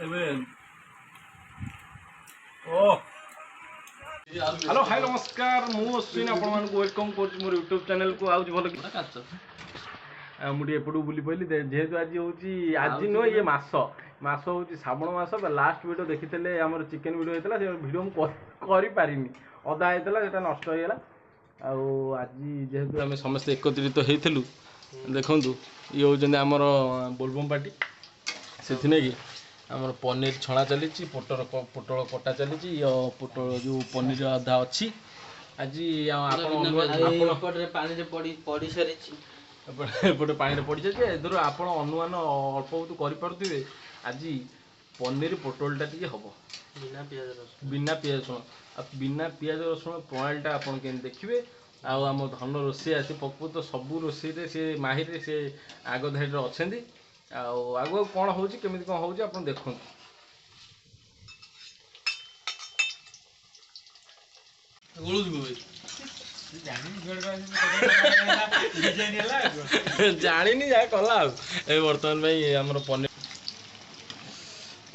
Hello hi नमस्कार मु अश्विन आपण वेलकम कर मोर यूट्यूब चैनल को आज भल मुझे एपटू बुली पड़ी जेहेतु आज हूँ आज नुह ये मस हूँ श्रावण मस लास्ट वीडियो देखी आम चिकेन वीडियो होता है वीडियो मुझे पारिनी अधा होता है नष्ट हो गला आज जेहेतु आम समस्त एकत्रित होइलु देखु ये हूँ आमर बोलबम पार्टी से कि आमर पनीर छणा चली पोटल कटा चली पोटल जो पनीर अधा अच्छी आज एपटे पानी पड़ी सारी एपटे पानी पड़ी जाए एधर आप अनुमान अल्प बहुत करें आज पनीर पोटलटा टी हम बिना पियाज रसुण बिना पियाज रसुण प्रणालीटा आप देखिए आम धन रोषे आसी पप्पू तो सबू रोषे से माहिर से आग धाड़ी अच्छा आगु कौन हो केमी कौन हो देखु जानी जा कला बर्तमान भाई आम पनीर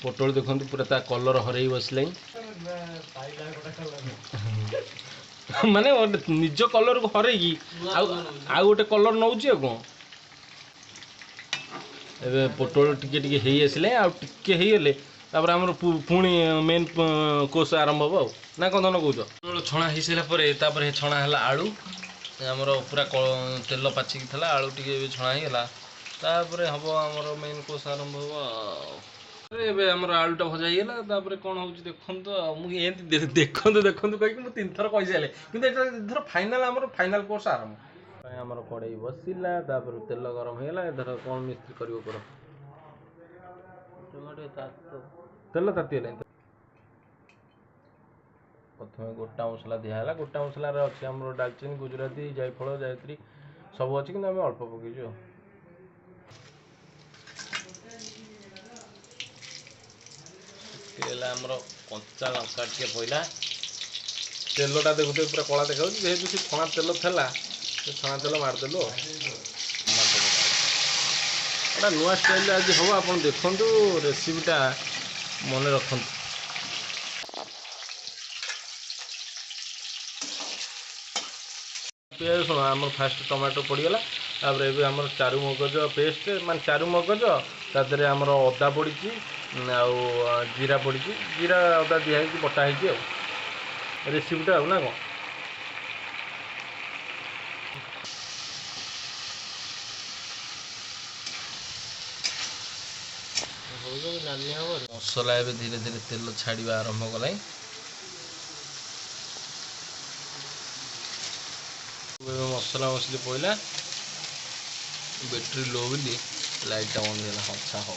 पोटल देखो पूरा ता कलर हर बसला माने निज कलर को हर गोटे कलर नौ कौन ए पोटल टिके टिके आसले आगे आम पुणी मेन कोर्स आरंभ हम ना कौन धन कौच छणा हो सारापर छणा है आलू आमर पूरा तेल पाचिक था आलू टे छणा होगा तापर हम आमर मेन कोर्स आरंभ हम आमर आलूटा भजा होगा कौन हो देखो मुझे देखु देखु कहीं मुझे 3 थर कही सारे कि फाइनाल आमर फाइनाल कोर्स आरंभ आमर कड़े बसला तेल गरम होगा इधर कौन मिस्त्री कर तेल तातीगला प्रथम गोटा मसला दिहला गोटा मसलार अच्छे आम डालचीनी गुजराती जायफल जायत्री सब अच्छे कि आम अल्प पकईचु आमर कंचा लंका टे पड़ा तेलटा देखुते पूरा कला देखा जेहेतु से छणा तेल था छणा तेल मारदेलु गोटा नुआ स्टाइल आज हम आप देखु रेसिपीटा मन रखु पियाज शुण आम फास्ट टमाटो पड़गला तापर ये आम चारु मगज पेस्ट मान चारु मगज तादे आमर अदा पड़ी जीरा पड़ी जीरा अदा दिखाई बटा हो रेसिपीटा ना कौन मसला ए धीरे धीरे तेल छाड़ा आरंभ कला मसला मसली पड़ा बैटेरी लो बोली लाइटा बंद है अच्छा हो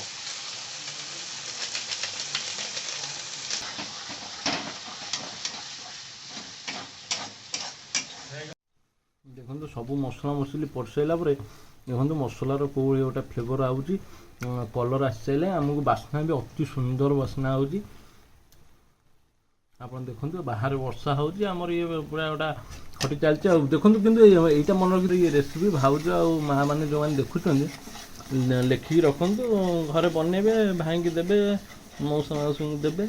देखो सब मसला मसली पड़ सारा देखो मसलार कौ गोटे फ्लेवर आउची कलर आसी सारे आमको बास्ना भी अति सुंदर बास्ना होची आप देखो बाहर वर्षा होची आमर ये पूरा गोटा खटी चलती देखो कि यहाँ मन रखी ये रेसिपी भाज आ माँ मैंने जो मैंने देखुं लिखिकी रखु घरे बनइबे भाई की देवे मौसा मौसी देवे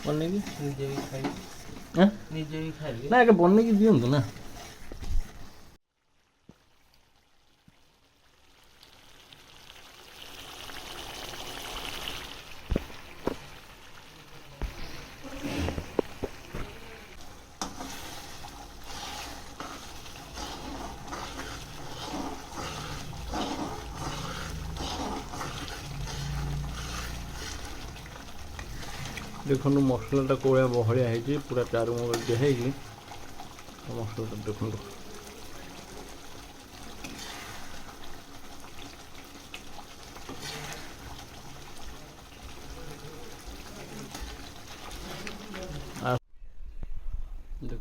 बन ना बन दिंतु ना देखो मसलाटा कौया बहलिया है पूरा चारु मगज दिखाई मसलाटा देखो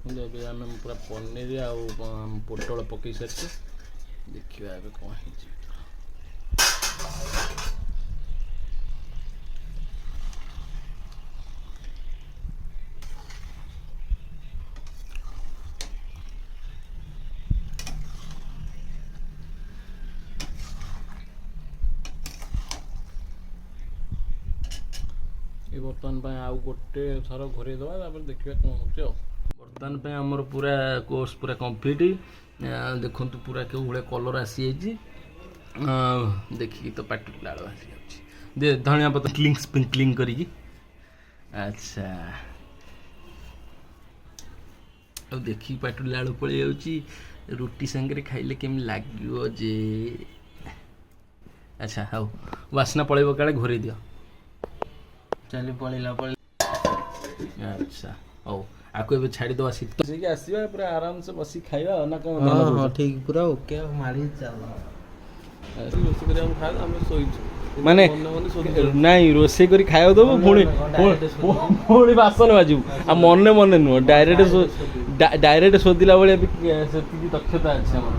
देखो आम पूरा पनीर आ पोटल पकई सारी देखा कौन है ବର୍ତ୍ତମାନ ପାଇଁ ଆଉ ଗୋଟେ ଥର ଘୋରେଇ ଦେବା ତାପରେ ଦେଖିବା କ'ଣ ହେଉଛି ଆଉ। ବର୍ତ୍ତମାନ ପାଇଁ ଆମର ପୁରା କୋର୍ସ ପୁରା କମ୍ପ୍ଲିଟ୍। ଦେଖନ୍ତୁ ପୁରା କେଉଁ ଭଳିଆ କଲର୍ ଆସିଯାଇଛି। ଦେଖିକି ତ ପାଟିରୁ ଲାଳ ଆସିଯାଉଛି। ଦେ ଧଣିଆ ପତ୍ର କ୍ଲିଙ୍ଗ ସ୍ପ୍ରିଙ୍କଲିଙ୍ଗ କରିକି। ଆଚ୍ଛା ଆଉ ଦେଖିକି ପାଟିରୁ ଲାଳ ପଳେଇ ଯାଉଛି। ରୁଟି ସାଙ୍ଗରେ ଖାଇଲେ କେମିତି ଲାଗିବ ଯେ। ଆଚ୍ଛା ହଉ ବାସ୍ନା ପଳେଇବ କାଳେ ଘୋରେଇ ଦିଅ। ଚାଲି ପଳେଇଲା ଆଚ୍ଛା ହଉ ଆକୁ ଏବେ ଛାଡ଼ିଦେବା ଶୀତ ଆସିକି ଆସିବା ପୁରା ଆରାମସେ ବସିକି ଖାଇବା ନା କ'ଣ? ହଁ ଠିକ ପୁରା ଓକେ ଆଉ ମାରି ଚାଲ। ରୋଷେଇ କରିବାକୁ ଖାଇବା ଆମେ ଶୋଇଛୁ ମାନେ ନାଇଁ ରୋଷେଇ କରି ଖାଇବାକୁ ଦେବୁ ପୁଣି ବାସନ ବାଜିବୁ ଆଉ ମନେ ମନେ ନୁହଁ ଡାଇରେକ୍ଟ ଶୋଧିଲା ଭଳିଆ ବି ସେତିକି ଦକ୍ଷତା ଅଛି ଆମର।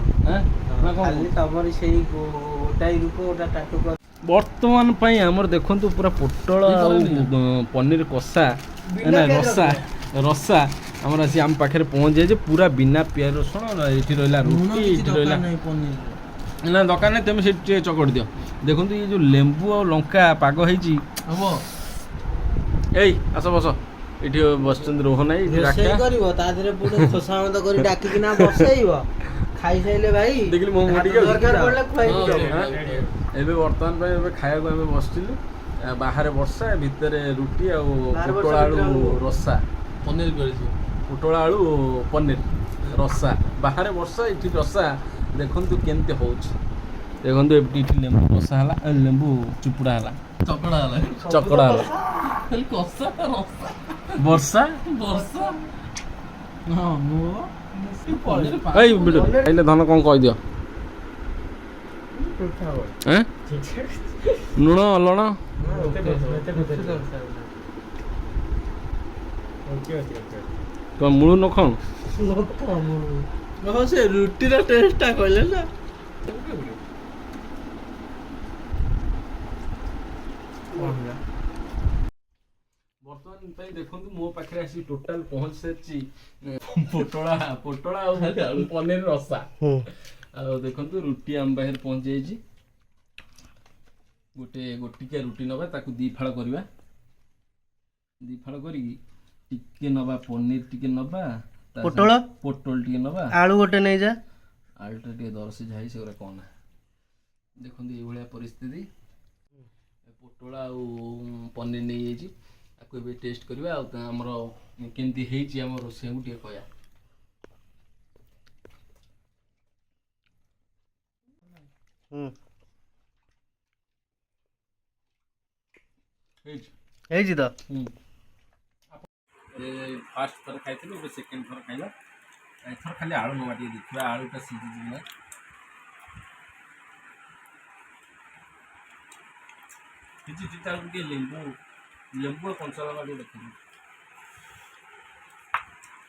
ତମର ସେଇ ଗୋଟାଇ ରୂପ ଗୋଟା ଟାଟୁ। ବର୍ତ୍ତମାନ ପାଇଁ ଆମର ଦେଖନ୍ତୁ ପୁରା ପୋଟଳ ଆଉ ପନିର କଷା ନା ରସା ଆମର ଆସି ଆମ ପାଖରେ ପହଞ୍ଚି ଯାଇଛି ପୁରା ବିନା ପିଆଜ ରସୁଣ। ଏଠି ରହିଲା ରୁଟି, ଏଠି ରହିଲା ନା ଦରକାର ନାହିଁ ତମେ ସେଠି ଟିକେ ଚକଟି ଦିଅ। ଦେଖନ୍ତୁ ଇଏ ଯେଉଁ ଲେମ୍ବୁ ଆଉ ଲଙ୍କା ପାଗ ହେଇଛି ହବ। ଏଇ ଆସ ବସ ଏଠି ବସିଛନ୍ତି ରୋହନ ଭାଇ ରୋଷେଇ କରିବ ତା ଦେହରେ ପୁଣି ଖୋସାମତ କରି ଡାକିକିନା ବସେଇବ। ଖାଇସାଇଲେ ଭାଇ ଦେଖିଲି ମୋ ଦରକାର ପଡ଼ିଲେ ଖୁଆଇବି। ଏବେ ବର୍ତ୍ତମାନ ପାଇଁ ଏବେ ଖାଇବାକୁ ଆମେ ବସିଥିଲୁ। ବାହାରେ ବର୍ଷା, ଭିତରେ ରୁଟି ଆଉ ପୋଟଳ ଆଳୁ ରସା ପନିର କରିଛି। ପୋଟଳ ଆଳୁ ପନିର ରସା ବାହାରେ ବର୍ଷା ଏଠି ରସା। ଦେଖନ୍ତୁ କେମିତି ହେଉଛି। ଦେଖନ୍ତୁ ଏଠି ଲେମ୍ବୁ କଷା ହେଲା, ଲେମ୍ବୁ ଚୁପୁଡ଼ା ହେଲା, ଚକଡ଼ା ହେଲା ବର୍ଷା ଏଇ ଭିଡ଼ିଓ ଖାଇଲେ ଧନ କ'ଣ କହିଦିଅ। ଲୁଣ ଲୁଣ ତୁମ ମୂଳୁ ନ ଖାଉ ସେ ରୁଟିର ଟେଷ୍ଟଟା କହିଲେ ନା। ବର୍ତ୍ତମାନ ପାଇଁ ଦେଖନ୍ତୁ ମୋ ପାଖରେ ଆସି ଟୋଟାଲ ପହଞ୍ଚି ସାରିଛି ପୋଟଳ ଆଉ ପନିର ରସା। ଆଉ ଦେଖନ୍ତୁ ରୁଟି ଆମ ପାଖରେ ପହଞ୍ଚି ଯାଇଛି। ଗୋଟିକିଆ ରୁଟି ନେବା, ତାକୁ ଦୁଇ ଫାଳ କରିବା। ଦୁଇ ଫାଳ କରିକି ଟିକେ ନେବା ପନିର, ଟିକେ ନେବା ପୋଟଳ ଟିକେ ନେବା, ଆଳୁ ଗୋଟେ ନେଇଯା। ଆଳୁଟା ଟିକେ ଦରସିଝା ହେଇ ସେଗୁଡ଼ା କ'ଣ ନା। ଦେଖନ୍ତୁ ଏଇଭଳିଆ ପରିସ୍ଥିତି। ପୋଟଳ ଆଉ ପନିର ନେଇଯାଇଛି। ତାକୁ ଏବେ ଟେଷ୍ଟ କରିବା ଆଉ ଆମର କେମିତି ହେଇଛି ଆମ ରୋଷେଇକୁ ଟିକେ କହିବା। ହେଇଛି ତ। ଫାର୍ଷ୍ଟ ଥର ଖାଇଥିଲୁ, ଏବେ ସେକେଣ୍ଡ ଥର ଖାଇବା। ଏଥର ଖାଲି ଆଳୁ ନେବା, ଟିକେ ଦେଖିବା ଆଳୁଟା ସିଝିଛି ନା। ସିଝିଛି ତାକୁ ଟିକେ ଲେମ୍ବୁ କଞ୍ଚା ଲଙ୍କା ଟିକେ ଦେଖିବି।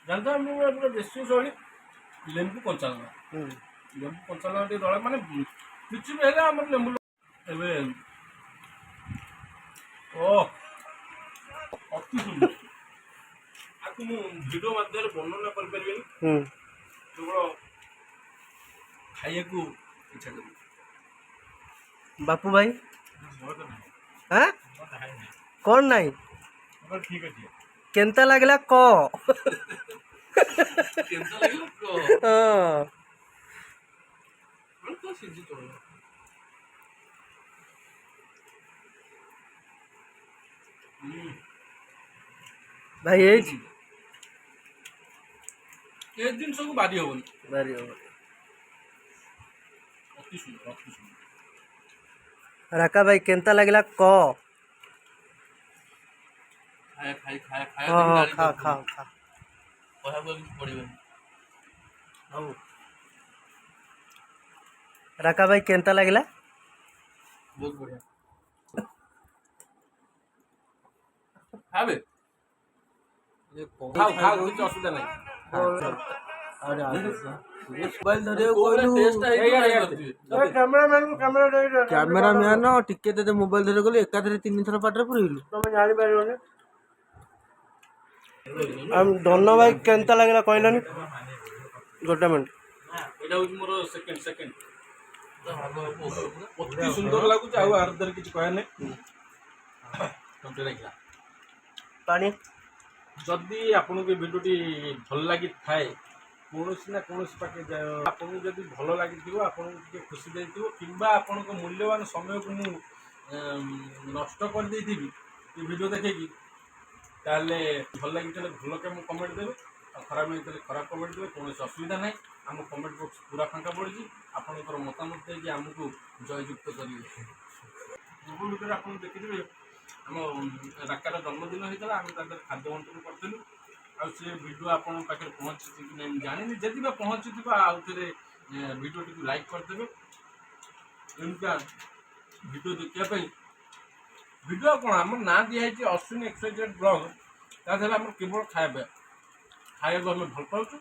ଜାଣିଛ ମୁଁ ପୁରା ଦେଶୀ ଶୈଳୀ ଲେମ୍ବୁ କଞ୍ଚା ଲଙ୍କା ଟିକେ ଦଳ ମାନେ କିଛି ବି ହେଲେ ଆମର ଲେମ୍ବୁ ଏବେ ଅତି ସୁନ୍ଦର। ଆକୁ ମୁଁ ଭିଡ଼ିଓ ମାଧ୍ୟମରେ ବର୍ଣ୍ଣନା କରିପାରିବିନି, କେବଳ ଖାଇବାକୁ ଇଚ୍ଛା କରିବି। ବାପୁ ଭାଇ କ'ଣ ନାହିଁ ଠିକ୍ ଅଛି। କେନ୍ତା ଲାଗିଲା କ ଭାଇ ହେଇଛି। ଏ ଜିନିଷକୁ ବାରି ହବନି। ଅତି ସୁନ୍ଦର। ରାକା ଭାଇ କେନ୍ତା ଲାଗିଲା କ। ରାକା ଭାଇ କେନ୍ତା ଲାଗିଲା? ବହୁତ ବଢିଆ। ଖାବେ ଖାଉ କିଛି ଅସୁବିଧା ନାହିଁ। କ୍ୟାମେରାମ୍ୟାନ ଟିକେ ତତେ ମୋବାଇଲ ଧରି ଗଲୁ, ଏକାଥରେ 3 ଥର ପାଟିରେ ପୁରେଇଲୁ, ତମେ ଜାଣିପାରିବନି। ଧନ ଭାଇ କେନ୍ତା ଲାଗିଲା କହିଲନି? ଗୋଟେ ମିନିଟ୍। ଏଇଟା ହଉଛି ମୋର ସେକେଣ୍ଡ। ଅତି ସୁନ୍ଦର ଲାଗୁଛି, ଆଉ ଆର ଦ୍ୱାରା କିଛି କହିବା ନାହିଁ। ପାଣି ଯଦି ଆପଣଙ୍କୁ ଏ ଭିଡ଼ିଓଟି ଭଲ ଲାଗିଥାଏ କୌଣସି ନା କୌଣସି ପାଖେ ଆପଣଙ୍କୁ ଯଦି ଭଲ ଲାଗିଥିବ ଆପଣଙ୍କୁ ଟିକେ ଖୁସି ଦେଇଥିବ କିମ୍ବା ଆପଣଙ୍କ ମୂଲ୍ୟବାନ ସମୟକୁ ମୁଁ ନଷ୍ଟ କରିଦେଇଥିବି ଏ ଭିଡ଼ିଓ ଦେଖେଇକି ତାହେଲେ ଭଲ ଲାଗିଥିଲେ ଭଲ କାମ କମେଣ୍ଟ ଦେବେ ଆଉ ଖରାପ ଲାଗିଥିଲେ ଖରାପ କମେଣ୍ଟ ଦେବେ କୌଣସି ଅସୁବିଧା ନାହିଁ ଆମ କମେଣ୍ଟ ବକ୍ସ ପୁରା ଫାଙ୍କା ପଡ଼ିଛି ଆପଣଙ୍କର ମତାମତ ଦେଇକି ଆମକୁ ଜୟଯୁକ୍ତ କରିବେ। ପୂର୍ବ ଭିତରେ ଆପଣ ଦେଖିଥିବେ ଆମ ରାକାର ଜନ୍ମଦିନ ହେଇଥିଲା ଆମେ ତା ଦେହରେ ଖାଦ୍ୟ ବଣ୍ଟନ କରିଥିଲୁ ଆଉ ସେ ଭିଡ଼ିଓ ଆପଣଙ୍କ ପାଖରେ ପହଞ୍ଚିଛି କି ନାହିଁ ଜାଣିନି ଯଦି ବା ପହଞ୍ଚିଥିବ ଆଉ ଥରେ ଭିଡ଼ିଓଟିକୁ ଲାଇକ୍ କରିଦେବେ ଏମିତିକା ଭିଡ଼ିଓ ଦେଖିବା ପାଇଁ ଭିଡ଼ିଓ କ'ଣ ଆମର ନାଁ ଦିଆହେଇଛି ଅଶ୍ୱିନୀ ଏକ୍ସୱାଇଜେଡ୍ ବ୍ଲଗ୍ ତା ଦେହରେ ଆମର କେବଳ ଖାଇବାକୁ ଆମେ ଭଲ ପାଉଛୁ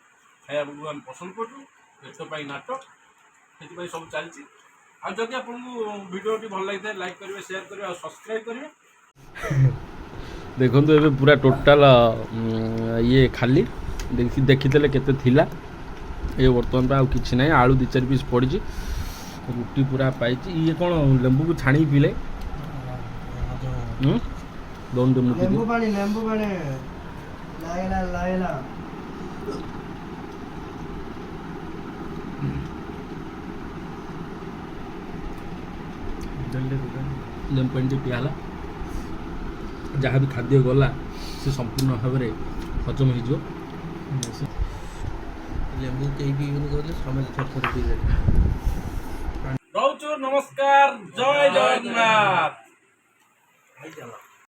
ଖାଇବାକୁ ଆମେ ପସନ୍ଦ କରୁଛୁ ପେଟ ପାଇଁ ନାଟ ସେଥିପାଇଁ ସବୁ ଚାଲିଛି ଆଉ ଯଦି ଆପଣଙ୍କୁ ଭିଡ଼ିଓଟି ଭଲ ଲାଗିଥାଏ ଲାଇକ୍ କରିବେ ସେୟାର କରିବେ ଆଉ ସବସ୍କ୍ରାଇବ୍ କରିବେ। ଦେଖନ୍ତୁ ଏବେ ପୁରା ଟୋଟାଲ ଇଏ ଖାଲି ଦେଖିଥିଲେ କେତେ ଥିଲା ଏ ବର୍ତ୍ତମାନ ପାଇଁ ଆଉ କିଛି ନାହିଁ ଆଳୁ 2-4 ପିସ୍ ପଡ଼ିଛି ରୁଟି ପୁରା ପାଇଛି ଇଏ କ'ଣ ଲେମ୍ବୁକୁ ଛାଣିକି ପିଇଲେ ଲେମ୍ବୁ ପାଣି ଲାଇଲା ଲେମ୍ବୁ ପାଣି ଟିକେ ପିଆ ହେଲା ଯାହା ବି ଖାଦ୍ୟ ଗଲା ସେ ସମ୍ପୂର୍ଣ୍ଣ ଭାବରେ ହଜମ ହେଇଯିବ। ଲେମ୍ବୁ କେହି ପିଇବେନି କହିଲେ ସମସ୍ତେ ଛୋଟ ପିଇବେ। ରହୁଛୁ ନମସ୍କାର ଜୟ ଜଗନ୍ନାଥ।